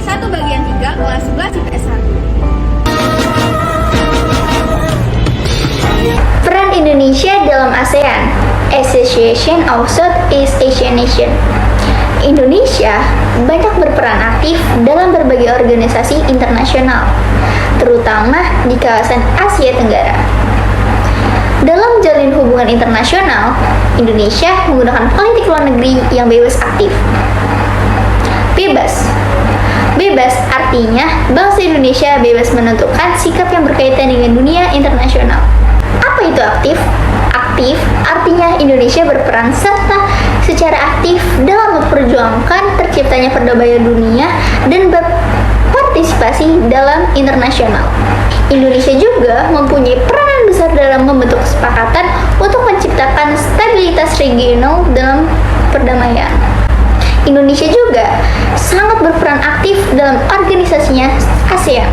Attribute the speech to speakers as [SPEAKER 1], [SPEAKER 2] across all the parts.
[SPEAKER 1] 1/3 kelas 11 IPS 1.
[SPEAKER 2] Peran Indonesia dalam ASEAN, Association of Southeast Asian Nations. Indonesia banyak berperan aktif dalam berbagai organisasi internasional, terutama di kawasan Asia Tenggara. Dalam menjalin hubungan internasional, Indonesia menggunakan politik luar negeri yang bebas aktif. Bebas. Bebas artinya bangsa Indonesia bebas menentukan sikap yang berkaitan dengan dunia internasional. Apa itu aktif? Aktif artinya Indonesia berperan serta secara aktif dalam memperjuangkan terciptanya perdamaian dunia dan berpartisipasi dalam internasional. Indonesia juga mempunyai peranan besar dalam membentuk kesepakatan untuk menciptakan stabilitas regional dalam perdamaian. Indonesia juga sangat berperan aktif dalam organisasinya ASEAN.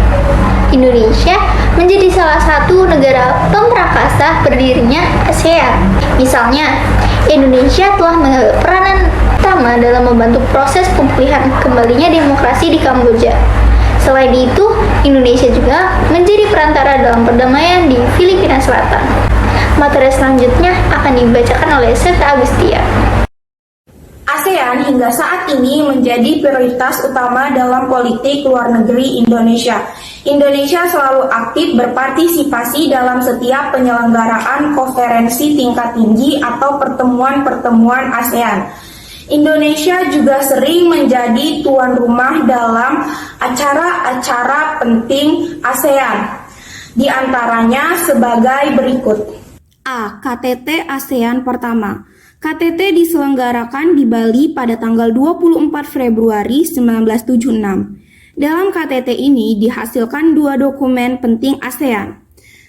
[SPEAKER 2] Indonesia menjadi salah satu negara pemrakasa berdirinya ASEAN. Misalnya, Indonesia telah mengambil peranan utama dalam membantu proses pemulihan kembalinya demokrasi di Kamboja. Selain itu, Indonesia juga menjadi perantara dalam perdamaian di Filipina Selatan. Materi selanjutnya akan dibacakan oleh Seta Agustia.
[SPEAKER 3] ASEAN hingga saat ini menjadi prioritas utama dalam politik luar negeri Indonesia. Indonesia selalu aktif berpartisipasi dalam setiap penyelenggaraan konferensi tingkat tinggi atau pertemuan-pertemuan ASEAN. Indonesia juga sering menjadi tuan rumah dalam acara-acara penting ASEAN, di antaranya sebagai berikut.
[SPEAKER 4] A. KTT ASEAN pertama. KTT diselenggarakan di Bali pada tanggal 24 Februari 1976. Dalam KTT ini dihasilkan dua dokumen penting ASEAN.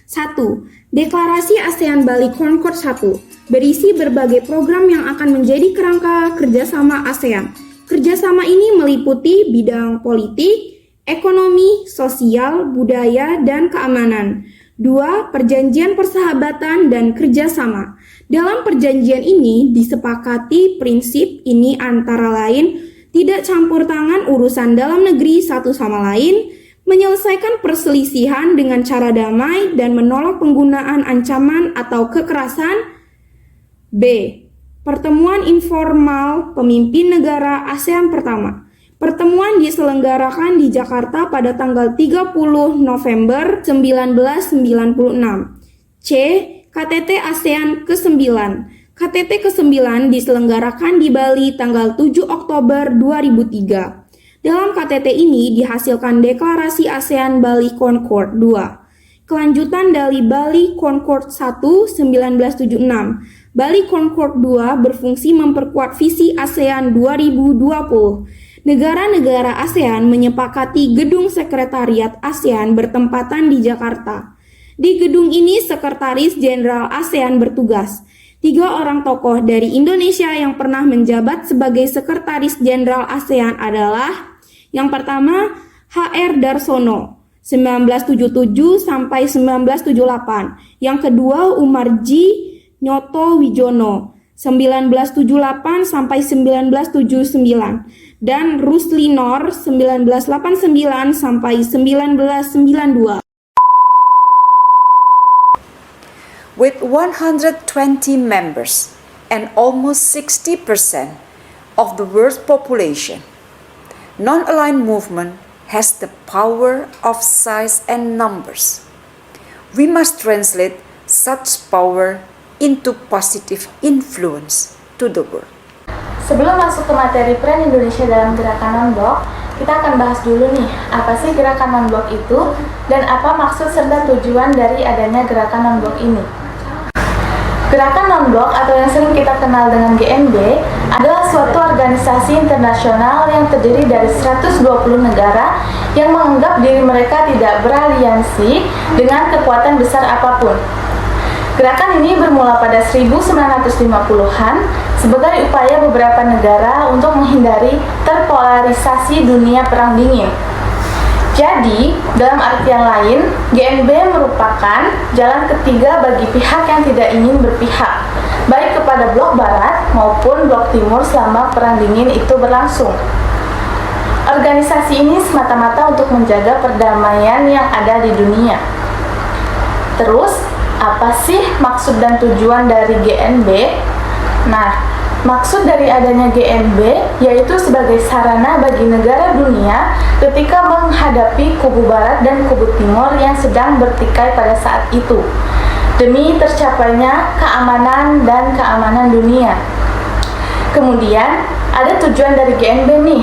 [SPEAKER 4] 1. Deklarasi ASEAN Bali Concord 1 berisi berbagai program yang akan menjadi kerangka kerjasama ASEAN. Kerjasama ini meliputi bidang politik, ekonomi, sosial, budaya, dan keamanan. 2. Perjanjian persahabatan dan kerjasama. Dalam perjanjian ini disepakati prinsip ini antara lain tidak campur tangan urusan dalam negeri satu sama lain, menyelesaikan perselisihan dengan cara damai dan menolak penggunaan ancaman atau kekerasan. B. Pertemuan informal pemimpin negara ASEAN pertama. Pertemuan diselenggarakan di Jakarta pada tanggal 30 November 1996. C. KTT ASEAN ke-9. KTT ke-9 diselenggarakan di Bali tanggal 7 Oktober 2003. Dalam KTT ini dihasilkan Deklarasi ASEAN Bali Concord 2. Kelanjutan dari Bali Concord 1 1976. Bali Concord 2 berfungsi memperkuat visi ASEAN 2020. Negara-negara ASEAN menyepakati gedung sekretariat ASEAN bertempatan di Jakarta. Di gedung ini Sekretaris Jenderal ASEAN bertugas. 3 orang tokoh dari Indonesia yang pernah menjabat sebagai Sekretaris Jenderal ASEAN adalah yang pertama H.R. Darsono 1977 sampai 1978. Yang kedua Umar G. Nyoto Wijono 1978 sampai 1979 dan Rusli Nor 1989 sampai 1992.
[SPEAKER 5] With 120 members and almost 60% of the world's population, non-aligned movement has the power of size and numbers. We must translate such power into positive influence to the world.
[SPEAKER 6] Sebelum masuk ke materi peran Indonesia dalam gerakan non-blok, kita akan bahas dulu nih, apa sih gerakan non-blok itu dan apa maksud serta tujuan dari adanya gerakan non-blok ini. Gerakan non-blok atau yang sering kita kenal dengan GNB adalah suatu organisasi internasional yang terdiri dari 120 negara yang menganggap diri mereka tidak beraliansi dengan kekuatan besar apapun. Gerakan ini bermula pada 1950-an sebagai upaya beberapa negara untuk menghindari terpolarisasi dunia perang dingin. Jadi, dalam artian lain, GNB merupakan jalan ketiga bagi pihak yang tidak ingin berpihak, baik kepada blok barat maupun blok timur selama perang dingin itu berlangsung. Organisasi ini semata-mata untuk menjaga perdamaian yang ada di dunia. Terus, apa sih maksud dan tujuan dari GNB? Nah, maksud dari adanya GNB yaitu sebagai sarana bagi negara dunia ketika menghadapi kubu barat dan kubu timur yang sedang bertikai pada saat itu, demi tercapainya keamanan dan keamanan dunia. Kemudian, ada tujuan dari GNB nih,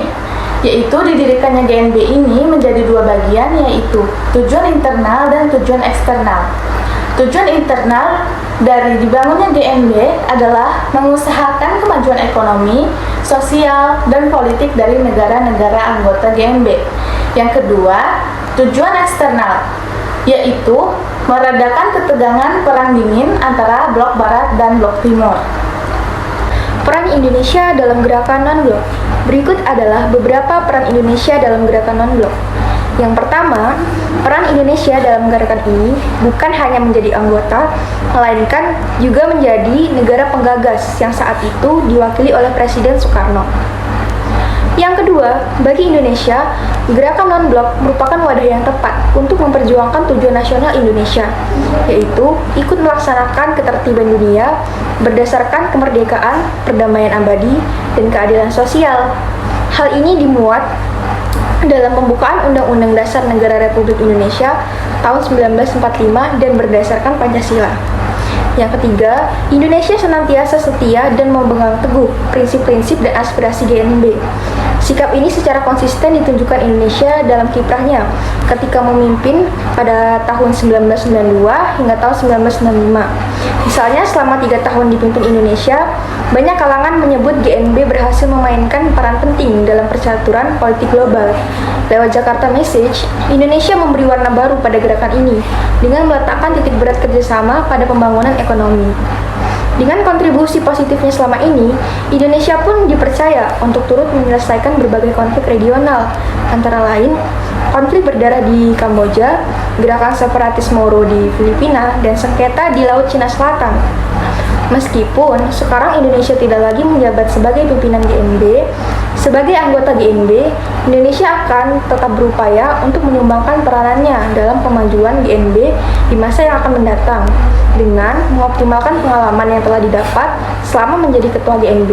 [SPEAKER 6] yaitu didirikannya GNB ini menjadi dua bagian, yaitu tujuan internal dan tujuan eksternal. Tujuan internal dari dibangunnya GNB adalah mengusahakan kemajuan ekonomi, sosial, dan politik dari negara-negara anggota GNB. Yang kedua, tujuan eksternal, yaitu meredakan ketegangan perang dingin antara blok barat dan blok timur.
[SPEAKER 2] Peran Indonesia dalam gerakan non-blok. Berikut adalah beberapa peran Indonesia dalam gerakan non-blok. Yang pertama, peran Indonesia dalam gerakan ini bukan hanya menjadi anggota, melainkan juga menjadi negara penggagas yang saat itu diwakili oleh Presiden Soekarno. Yang kedua, bagi Indonesia, gerakan non-blok merupakan wadah yang tepat untuk memperjuangkan tujuan nasional Indonesia, yaitu ikut melaksanakan ketertiban dunia berdasarkan kemerdekaan, perdamaian abadi, dan keadilan sosial. Hal ini dimuat dalam pembukaan Undang-Undang Dasar Negara Republik Indonesia tahun 1945 dan berdasarkan Pancasila. Yang ketiga, Indonesia senantiasa setia dan memegang teguh prinsip-prinsip dan aspirasi GNB. Sikap ini secara konsisten ditunjukkan Indonesia dalam kiprahnya ketika memimpin pada tahun 1992 hingga tahun 1995. Misalnya, selama 3 tahun dipimpin Indonesia, banyak kalangan menyebut GNB berhasil memainkan peran penting dalam percaturan politik global. Lewat Jakarta Message, Indonesia memberi warna baru pada gerakan ini dengan meletakkan titik berat kerjasama pada pembangunan ekonomi. Dengan kontribusi positifnya selama ini, Indonesia pun dipercaya untuk turut menyelesaikan berbagai konflik regional, antara lain konflik berdarah di Kamboja, gerakan separatis Moro di Filipina, dan sengketa di Laut Cina Selatan. Meskipun sekarang Indonesia tidak lagi menjabat sebagai pimpinan GNB, sebagai anggota GNB, Indonesia akan tetap berupaya untuk menyumbangkan peranannya dalam kemajuan GNB di masa yang akan mendatang dengan mengoptimalkan pengalaman yang telah didapat selama menjadi ketua GNB.